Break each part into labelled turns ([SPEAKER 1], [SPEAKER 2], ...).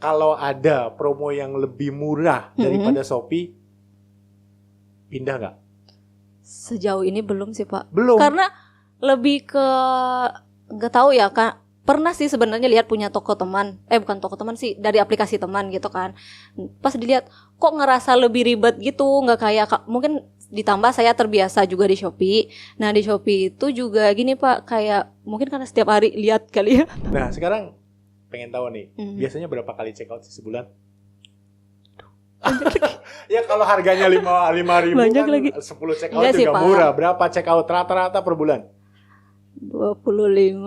[SPEAKER 1] Kalau ada promo yang lebih murah daripada Shopee, pindah nggak?
[SPEAKER 2] Sejauh ini belum sih Pak.
[SPEAKER 1] Belum.
[SPEAKER 2] Karena lebih ke nggak tahu ya Kak. Pernah sih sebenarnya lihat punya toko teman. Bukan toko teman sih, dari aplikasi teman gitu kan. Pas dilihat kok ngerasa lebih ribet gitu, nggak kayak mungkin ditambah saya terbiasa juga di Shopee. Nah di Shopee itu juga gini Pak, kayak mungkin karena setiap hari lihat kali ya.
[SPEAKER 1] Nah sekarang pengen tahu nih, biasanya berapa kali check out sih sebulan? Ya kalau harganya 5.000
[SPEAKER 2] banyak
[SPEAKER 1] kan
[SPEAKER 2] lagi.
[SPEAKER 1] 10 check out
[SPEAKER 2] Enggak
[SPEAKER 1] juga
[SPEAKER 2] sih, Pak.
[SPEAKER 1] murah. Berapa check out rata-rata per bulan?
[SPEAKER 2] 25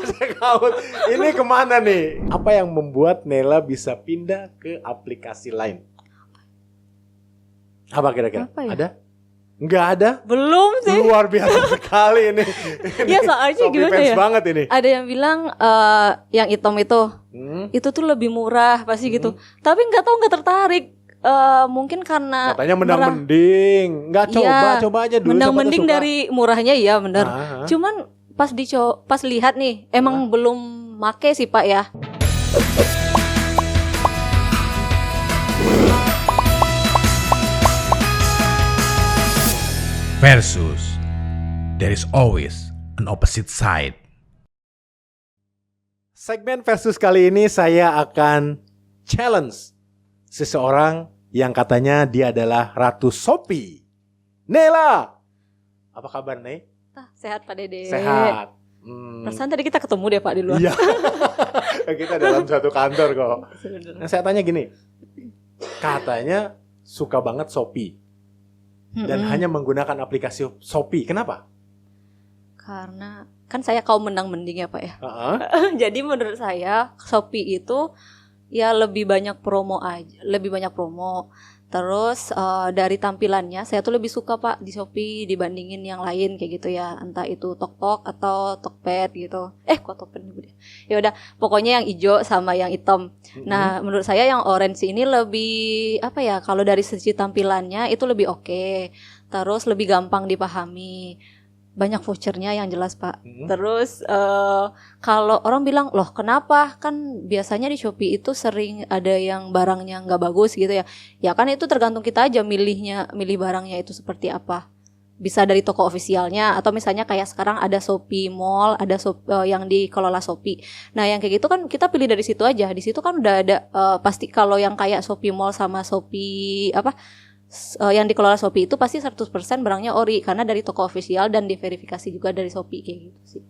[SPEAKER 1] check out. Ini kemana nih? Apa yang membuat Nela bisa pindah ke aplikasi lain? Apa kira-kira?
[SPEAKER 2] Apa ya?
[SPEAKER 1] Ada? Nggak ada?
[SPEAKER 2] Belum sih.
[SPEAKER 1] Luar biasa sekali ini.
[SPEAKER 2] Ya soalnya
[SPEAKER 1] Shopee
[SPEAKER 2] gimana
[SPEAKER 1] fans
[SPEAKER 2] ya?
[SPEAKER 1] banget ini.
[SPEAKER 2] Ada yang bilang yang hitam itu tuh lebih murah pasti gitu. Tapi nggak tahu, nggak tertarik. Mungkin karena
[SPEAKER 1] katanya mending. Nggak coba aja dulu.
[SPEAKER 2] Mending dari murahnya, iya bener. Cuman pas lihat nih, emang belum make sih Pak ya.
[SPEAKER 3] Versus, there is always an opposite side.
[SPEAKER 1] Segmen versus kali ini saya akan challenge seseorang yang katanya dia adalah Ratu Shopee. Nela, apa kabar Nih?
[SPEAKER 2] Sehat Pak Dede.
[SPEAKER 1] Sehat.
[SPEAKER 2] Perasaan tadi kita ketemu deh Pak di luar.
[SPEAKER 1] Iya. Kita dalam satu kantor kok. Nah, saya tanya gini, katanya suka banget Shopee dan hanya menggunakan aplikasi Shopee. Kenapa?
[SPEAKER 2] Karena kan saya kaum mending ya Pak ya. Jadi menurut saya Shopee itu ya lebih banyak promo aja, Terus dari tampilannya saya tuh lebih suka Pak di Shopee dibandingin yang lain kayak gitu ya, entah itu Tokped atau Tokped gitu. Kok Tokped nih? Ya udah, pokoknya yang hijau sama yang hitam. Nah, menurut saya yang orange ini lebih apa ya? Kalau dari segi tampilannya itu lebih oke. Terus lebih gampang dipahami. Banyak vouchernya yang jelas Pak. Terus kalau orang bilang, loh kenapa? Kan biasanya di Shopee itu sering ada yang barangnya nggak bagus gitu ya. Ya kan itu tergantung kita aja milih barangnya itu seperti apa. Bisa dari toko ofisialnya atau misalnya kayak sekarang ada Shopee Mall, ada yang dikelola Shopee. Nah yang kayak gitu kan kita pilih dari situ aja. Di situ kan udah ada pasti kalau yang kayak Shopee Mall sama Shopee yang dikelola Shopee itu pasti 100% barangnya ori karena dari toko ofisial dan diverifikasi juga dari Shopee kayak gitu sih.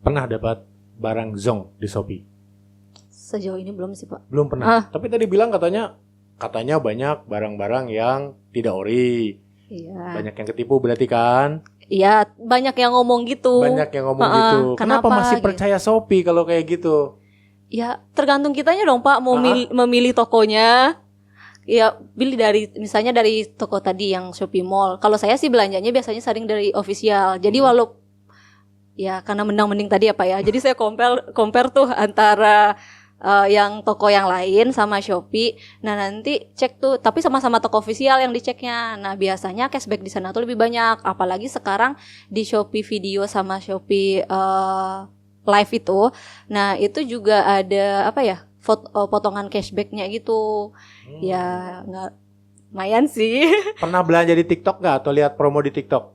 [SPEAKER 1] Pernah dapat barang zonk di Shopee?
[SPEAKER 2] Sejauh ini belum sih Pak.
[SPEAKER 1] Belum pernah. Tapi tadi bilang katanya banyak barang-barang yang tidak ori.
[SPEAKER 2] Iya.
[SPEAKER 1] Banyak yang ketipu berarti kan?
[SPEAKER 2] Iya, banyak yang ngomong gitu.
[SPEAKER 1] Gitu. Kenapa masih percaya Shopee kalau kayak gitu?
[SPEAKER 2] Ya tergantung kitanya dong Pak mau memilih tokonya. Ya pilih misalnya dari toko tadi yang Shopee Mall. Kalau saya sih belanjanya biasanya sering dari official. Jadi ya karena mending tadi ya Pak ya. Jadi saya compare tuh antara yang toko yang lain sama Shopee. Nah nanti cek tuh, tapi sama-sama toko official yang diceknya. Nah biasanya cashback di sana tuh lebih banyak. Apalagi sekarang di Shopee Video sama Shopee Live itu. Nah itu juga ada potongan cashbacknya gitu. Ya nggak lumayan sih.
[SPEAKER 1] Pernah belanja di TikTok nggak atau lihat promo di TikTok?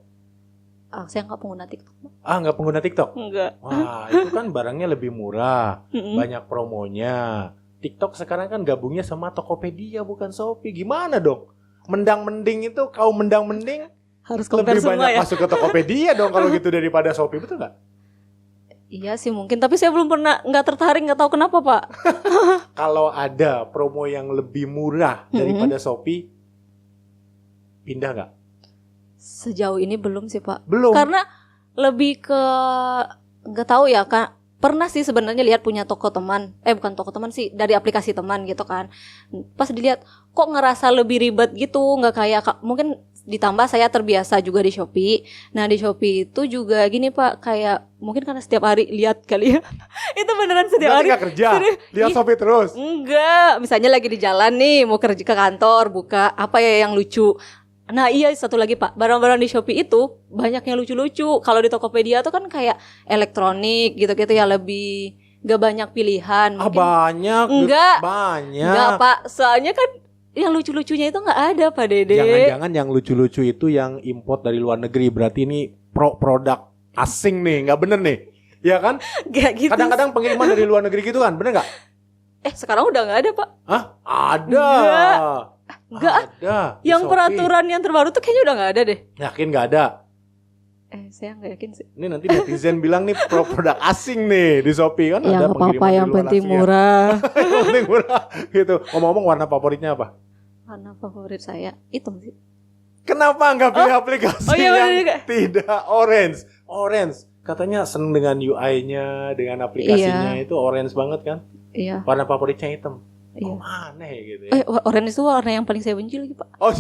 [SPEAKER 2] Saya nggak pengguna TikTok.
[SPEAKER 1] Nggak pengguna TikTok?
[SPEAKER 2] Enggak.
[SPEAKER 1] Wah itu kan barangnya lebih murah, banyak promonya. TikTok sekarang kan gabungnya sama Tokopedia bukan Shopee. Gimana dong? Mending itu kaum mending
[SPEAKER 2] harus compare
[SPEAKER 1] lebih
[SPEAKER 2] semua
[SPEAKER 1] banyak
[SPEAKER 2] ya.
[SPEAKER 1] Masuk ke Tokopedia dong kalau gitu daripada Shopee, betul nggak?
[SPEAKER 2] Iya sih mungkin, tapi saya belum pernah, nggak tertarik, nggak tahu kenapa Pak.
[SPEAKER 1] Kalau ada promo yang lebih murah daripada Shopee, pindah nggak?
[SPEAKER 2] Sejauh ini belum sih Pak.
[SPEAKER 1] Belum.
[SPEAKER 2] Karena lebih ke nggak tahu ya Kak. Pernah sih sebenarnya lihat punya toko teman. Bukan toko teman sih, dari aplikasi teman gitu kan. Pas dilihat kok ngerasa lebih ribet gitu, nggak kayak mungkin ditambah saya terbiasa juga di Shopee. Nah di Shopee itu juga gini Pak, kayak mungkin karena setiap hari lihat kali ya. Itu beneran setiap hari.
[SPEAKER 1] Berarti gak kerja? Lihat Shopee terus?
[SPEAKER 2] Enggak, misalnya lagi di jalan nih, mau kerja ke kantor, buka apa ya yang lucu. Nah iya, satu lagi Pak, barang-barang di Shopee itu banyak yang lucu-lucu. Kalau di Tokopedia tuh kan kayak elektronik gitu-gitu ya, lebih nggak banyak pilihan.
[SPEAKER 1] Ah,
[SPEAKER 2] Mungkin
[SPEAKER 1] banyak.
[SPEAKER 2] Enggak.
[SPEAKER 1] Banyak.
[SPEAKER 2] nggak Pak, soalnya kan yang lucu-lucunya itu nggak ada Pak Dede.
[SPEAKER 1] Jangan-jangan yang lucu-lucu itu yang import dari luar negeri. Berarti ini produk asing nih. Nggak bener nih. Ya kan?
[SPEAKER 2] Nggak gitu.
[SPEAKER 1] Kadang-kadang pengiriman dari luar negeri gitu kan. Bener nggak?
[SPEAKER 2] Sekarang udah nggak ada Pak.
[SPEAKER 1] Hah? Ada.
[SPEAKER 2] Nggak.
[SPEAKER 1] Ada. Di
[SPEAKER 2] Yang
[SPEAKER 1] Shopee.
[SPEAKER 2] peraturan yang terbaru tuh kayaknya udah nggak ada deh.
[SPEAKER 1] Yakin nggak ada?
[SPEAKER 2] Saya nggak yakin sih.
[SPEAKER 1] Ini nanti netizen bilang nih produk asing nih di Shopee kan
[SPEAKER 2] Ya
[SPEAKER 1] ada
[SPEAKER 2] nggak apa-apa, yang penting
[SPEAKER 1] asing ya.
[SPEAKER 2] murah.
[SPEAKER 1] Yang penting murah gitu. Ngomong-ngomong warna favoritnya apa?
[SPEAKER 2] Warna favorit saya hitam sih.
[SPEAKER 1] Kenapa nggak pilih aplikasi
[SPEAKER 2] Oh iya,
[SPEAKER 1] yang
[SPEAKER 2] bener.
[SPEAKER 1] tidak orange? Orange. Katanya seneng dengan UI-nya, dengan aplikasinya itu orange banget kan?
[SPEAKER 2] Iya.
[SPEAKER 1] Warna favoritnya hitam.
[SPEAKER 2] Iya.
[SPEAKER 1] Kok aneh gitu ya?
[SPEAKER 2] Orange itu warna yang paling saya benci lagi Pak.
[SPEAKER 1] Oh,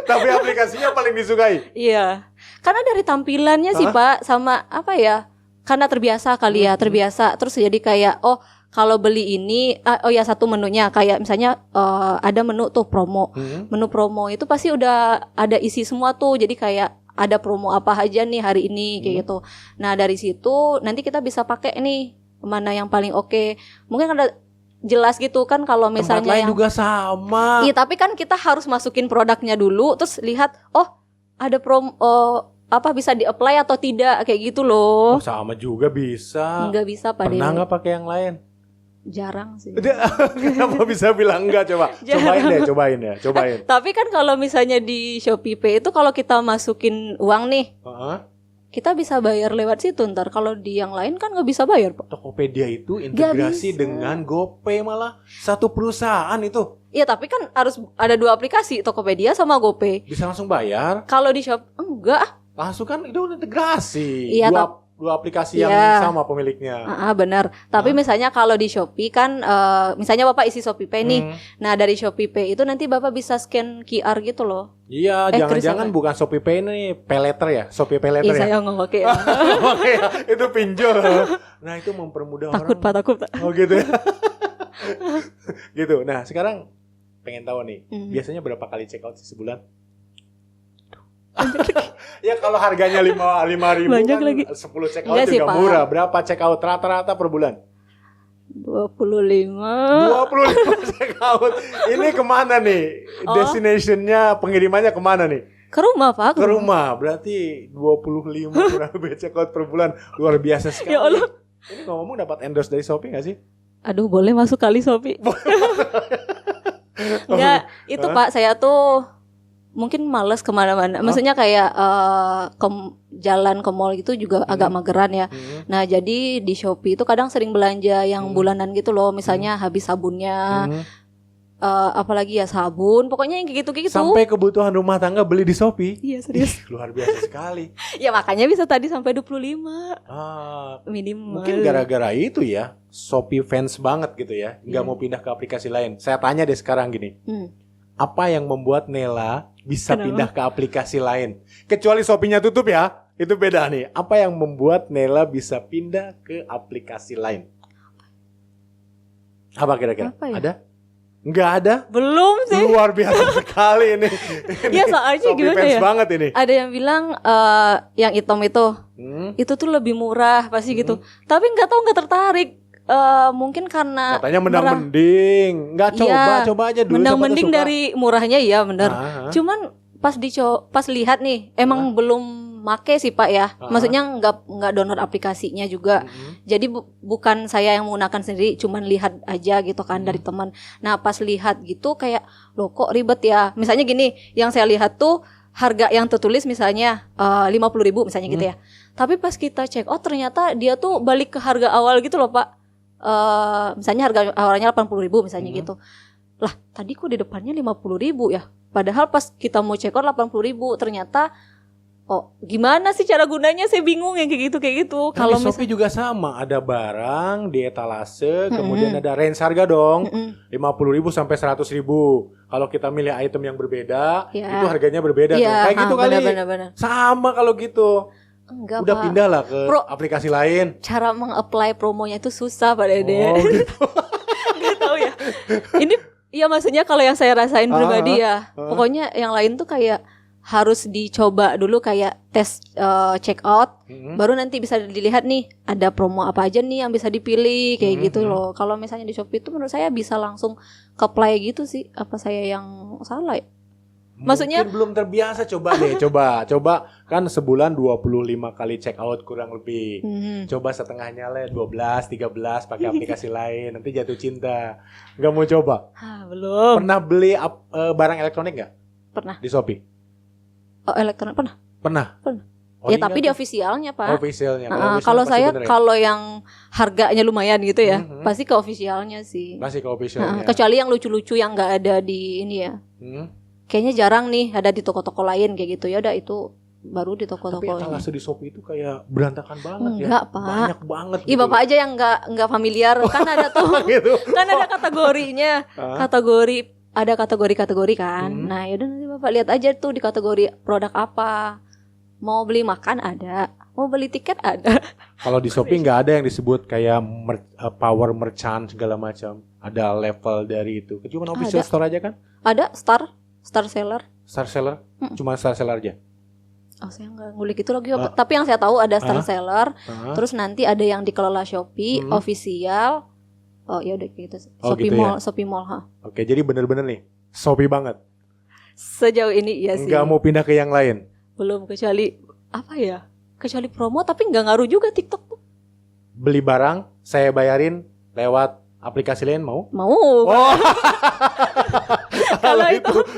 [SPEAKER 1] tapi aplikasinya paling disukai.
[SPEAKER 2] Iya. Karena dari tampilannya sih Pak, sama apa ya? Karena terbiasa kali ya, terbiasa. Terus jadi kayak kalau beli ini, satu menunya kayak misalnya ada menu tuh promo. Menu promo itu pasti udah ada isi semua tuh. Jadi kayak ada promo apa aja nih hari ini kayak gitu. Nah, dari situ nanti kita bisa pakai nih mana yang paling oke. Mungkin ada jelas gitu kan kalau misalnya
[SPEAKER 1] tempat lain juga sama.
[SPEAKER 2] Iya, tapi kan kita harus masukin produknya dulu terus lihat ada promo bisa di-apply atau tidak kayak gitu loh.
[SPEAKER 1] Sama juga bisa.
[SPEAKER 2] Enggak bisa Pak.
[SPEAKER 1] Pernah nggak pakai yang lain?
[SPEAKER 2] Jarang sih.
[SPEAKER 1] Kenapa bisa bilang enggak coba? Cobain ya.
[SPEAKER 2] Tapi kan kalau misalnya di Shopee Pay itu kalau kita masukin uang nih, kita bisa bayar lewat situ ntar. Kalau di yang lain kan nggak bisa bayar Pak.
[SPEAKER 1] Tokopedia itu integrasi dengan GoPay malah. Satu perusahaan itu.
[SPEAKER 2] Iya, tapi kan harus ada 2 aplikasi, Tokopedia sama GoPay.
[SPEAKER 1] Bisa langsung bayar.
[SPEAKER 2] Kalau di Shop enggak.
[SPEAKER 1] Langsung kan itu integrasi.
[SPEAKER 2] Iya,
[SPEAKER 1] dua aplikasi yang sama pemiliknya.
[SPEAKER 2] Benar. Tapi misalnya kalau di Shopee kan misalnya Bapak isi Shopee Pay nih. Nah, dari Shopee Pay itu nanti Bapak bisa scan QR gitu loh.
[SPEAKER 1] Iya, jangan-jangan bukan Shopee Pay ini Pay Later ya? Shopee Pay Later ya?
[SPEAKER 2] Saya nggak pakai.
[SPEAKER 1] Oke, itu pinjol. Nah, itu mempermudah
[SPEAKER 2] takut,
[SPEAKER 1] orang.
[SPEAKER 2] Takut Pak.
[SPEAKER 1] Oh gitu ya. Gitu. Nah, sekarang pengen tahu nih, biasanya berapa kali check out sih sebulan? Ya kalau harganya 5.000
[SPEAKER 2] banyak
[SPEAKER 1] kan
[SPEAKER 2] lagi.
[SPEAKER 1] 10 check out
[SPEAKER 2] Enggak
[SPEAKER 1] juga
[SPEAKER 2] sih,
[SPEAKER 1] murah. Berapa check out rata-rata per bulan?
[SPEAKER 2] 25
[SPEAKER 1] check out. Ini kemana nih? Destinationnya, pengirimannya kemana nih?
[SPEAKER 2] Ke rumah Pak.
[SPEAKER 1] Ke rumah. Berarti 25 check out per bulan. Luar biasa sekali.
[SPEAKER 2] Ya Allah.
[SPEAKER 1] Ini ngomong dapat endorse dari Shopee gak sih?
[SPEAKER 2] Aduh, boleh masuk kali Shopee. Enggak, itu Pak, saya tuh mungkin males kemana-mana. Maksudnya kayak jalan ke mall gitu juga agak mageran ya. Nah, jadi di Shopee itu kadang sering belanja yang bulanan gitu loh. Misalnya habis sabunnya, apalagi ya sabun. Pokoknya yang kayak gitu-gitu.
[SPEAKER 1] Sampai kebutuhan rumah tangga beli di Shopee.
[SPEAKER 2] Iya, serius.
[SPEAKER 1] Luar biasa sekali.
[SPEAKER 2] Ya makanya bisa tadi sampai 25 minimal.
[SPEAKER 1] Mungkin gara-gara itu ya, Shopee fans banget gitu ya. Nggak mau pindah ke aplikasi lain. Saya tanya deh sekarang gini. Apa yang membuat Nela bisa pindah ke aplikasi lain? Kecuali Shopee-nya tutup ya, itu beda nih. Apa yang membuat Nela bisa pindah ke aplikasi lain? Apa kira-kira?
[SPEAKER 2] Apa ya?
[SPEAKER 1] Ada? Nggak ada?
[SPEAKER 2] Belum sih.
[SPEAKER 1] Luar biasa sekali ini.
[SPEAKER 2] Ya soalnya
[SPEAKER 1] Shopee
[SPEAKER 2] gimana
[SPEAKER 1] fans
[SPEAKER 2] ya?
[SPEAKER 1] banget ini.
[SPEAKER 2] Ada yang bilang yang hitam itu tuh lebih murah pasti gitu. Tapi nggak tahu, nggak tertarik. Mungkin karena
[SPEAKER 1] katanya mending nggak coba aja dulu.
[SPEAKER 2] Mending dari murahnya, iya benar. Cuman pas lihat nih emang belum make sih Pak ya. Maksudnya nggak download aplikasinya juga. Jadi bukan saya yang menggunakan sendiri, cuman lihat aja gitu kan dari teman. Nah, pas lihat gitu kayak loh kok ribet ya. Misalnya gini, yang saya lihat tuh harga yang tertulis misalnya 50.000 misalnya gitu ya. Tapi pas kita check out ternyata dia tuh balik ke harga awal gitu loh Pak. Misalnya harga awalnya 80.000 misalnya gitu. Lah, tadi kok di depannya 50.000 ya? Padahal pas kita mau check out 80.000 ternyata gimana sih cara gunanya, saya bingung yang kayak gitu.
[SPEAKER 1] Kalau Shopee juga sama, ada barang di etalase, kemudian ada range harga dong. 50.000 sampai 100.000. Kalau kita milih item yang berbeda, itu harganya berbeda tuh. Kayak gitu kali.
[SPEAKER 2] Benar.
[SPEAKER 1] Sama kalau gitu.
[SPEAKER 2] Enggak,
[SPEAKER 1] udah
[SPEAKER 2] Pak.
[SPEAKER 1] Pindah lah ke aplikasi lain.
[SPEAKER 2] Cara meng-apply promonya itu susah Pak Dede.
[SPEAKER 1] Oh gitu.
[SPEAKER 2] Gak tahu ya. Ini ya maksudnya kalau yang saya rasain pribadi ya. Pokoknya yang lain tuh kayak harus dicoba dulu kayak tes check out, baru nanti bisa dilihat nih ada promo apa aja nih yang bisa dipilih kayak gitu loh. Kalau misalnya di Shopee itu menurut saya bisa langsung ke play gitu sih. Apa saya yang salah ya? Maksudnya
[SPEAKER 1] mungkin belum terbiasa. Coba deh, coba kan sebulan 25 kali check out kurang lebih. Coba setengahnya lah 12, 13 pakai aplikasi lain, nanti jatuh cinta. Nggak mau coba?
[SPEAKER 2] Belum.
[SPEAKER 1] Pernah beli barang elektronik nggak?
[SPEAKER 2] Pernah.
[SPEAKER 1] Di Shopee?
[SPEAKER 2] Oh, elektronik pernah.
[SPEAKER 1] Pernah.
[SPEAKER 2] Ya tapi di officialnya Pak.
[SPEAKER 1] Officialnya.
[SPEAKER 2] Kalau saya kalau yang harganya lumayan gitu ya, pasti ke officialnya sih.
[SPEAKER 1] Masih ke officialnya.
[SPEAKER 2] Kecuali yang lucu-lucu yang nggak ada di ini ya. Kayaknya jarang nih ada di toko-toko lain kayak gitu. Ya udah itu baru di toko-toko
[SPEAKER 1] tapi etalase di Shopee itu kayak berantakan banget ya.
[SPEAKER 2] Enggak, Pak.
[SPEAKER 1] Banyak banget
[SPEAKER 2] gitu. Bapak aja yang nggak familiar. Kan ada tuh.
[SPEAKER 1] gitu.
[SPEAKER 2] Kan ada kategorinya. Ada kategori kan. Nah, yaudah nanti Bapak lihat aja tuh di kategori produk apa. Mau beli makan ada, mau beli tiket ada.
[SPEAKER 1] Kalau di Shopee nggak ada yang disebut kayak power merchant segala macam. Ada level dari itu. Cuma official store aja kan?
[SPEAKER 2] Ada star seller.
[SPEAKER 1] Star seller? Cuma star seller aja.
[SPEAKER 2] Oh, saya nggak ngulik itu lagi. Tapi yang saya tahu ada star seller. Terus nanti ada yang dikelola Shopee, official. Oh ya udah gitu. Shopee
[SPEAKER 1] gitu
[SPEAKER 2] Mall,
[SPEAKER 1] ya?
[SPEAKER 2] Shopee Mall,
[SPEAKER 1] Oke, jadi bener-bener nih Shopee banget.
[SPEAKER 2] Sejauh ini iya sih.
[SPEAKER 1] Nggak mau pindah ke yang lain.
[SPEAKER 2] Belum, kecuali apa ya? Kecuali promo, tapi nggak ngaruh juga TikTok tuh.
[SPEAKER 1] Beli barang, saya bayarin lewat aplikasi lain mau?
[SPEAKER 2] Mau.
[SPEAKER 1] Oh.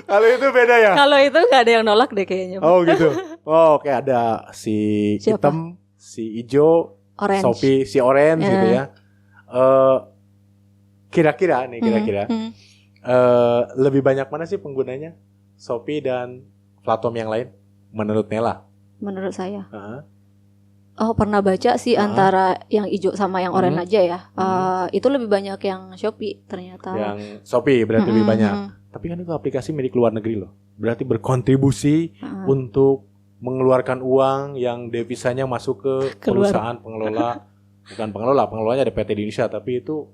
[SPEAKER 1] kalau itu beda ya?
[SPEAKER 2] Kalau itu nggak ada yang nolak deh kayaknya.
[SPEAKER 1] Oh gitu. Oh, oke, ada si hitam, si hijau,
[SPEAKER 2] orange.
[SPEAKER 1] Shopee, si orange gitu ya. Kira-kira lebih banyak mana sih penggunanya Shopee dan platform yang lain menurut Nela?
[SPEAKER 2] Menurut saya. Oh, pernah baca sih antara yang hijau sama yang oranye aja ya. Itu lebih banyak yang Shopee ternyata.
[SPEAKER 1] Yang Shopee berarti lebih banyak. Tapi kan itu aplikasi milik luar negeri loh. Berarti berkontribusi untuk mengeluarkan uang yang devisanya masuk ke perusahaan pengelola. Bukan pengelolanya ada PT di Indonesia, tapi itu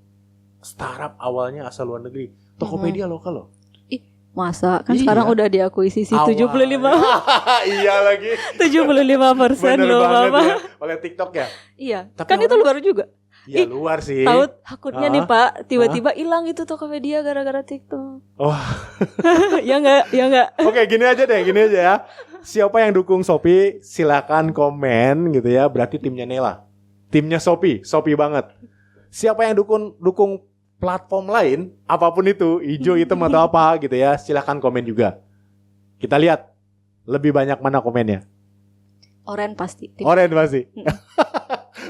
[SPEAKER 1] startup awalnya asal luar negeri. Tokopedia lokal loh.
[SPEAKER 2] Masa kan sekarang udah diakuisisi 75.
[SPEAKER 1] Iya lagi.
[SPEAKER 2] 75% loh Bapak.
[SPEAKER 1] Ya. Oleh TikTok ya?
[SPEAKER 2] Iya. Tapi kan itu luar juga.
[SPEAKER 1] Iya luar sih.
[SPEAKER 2] Tahu takutnya nih Pak, tiba-tiba hilang itu Tokopedia gara-gara TikTok.
[SPEAKER 1] Oh.
[SPEAKER 2] Ya enggak.
[SPEAKER 1] Oke, gini aja ya. Siapa yang dukung Shopee silakan komen gitu ya. Berarti timnya Nela. Timnya Shopee banget. Siapa yang dukung platform lain, apapun itu, hijau, hitam atau apa gitu ya, silakan komen juga. Kita lihat lebih banyak mana komennya.
[SPEAKER 2] Orange pasti.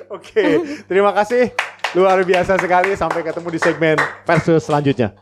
[SPEAKER 1] Oke, terima kasih. Luar biasa sekali. Sampai ketemu di segmen versus selanjutnya.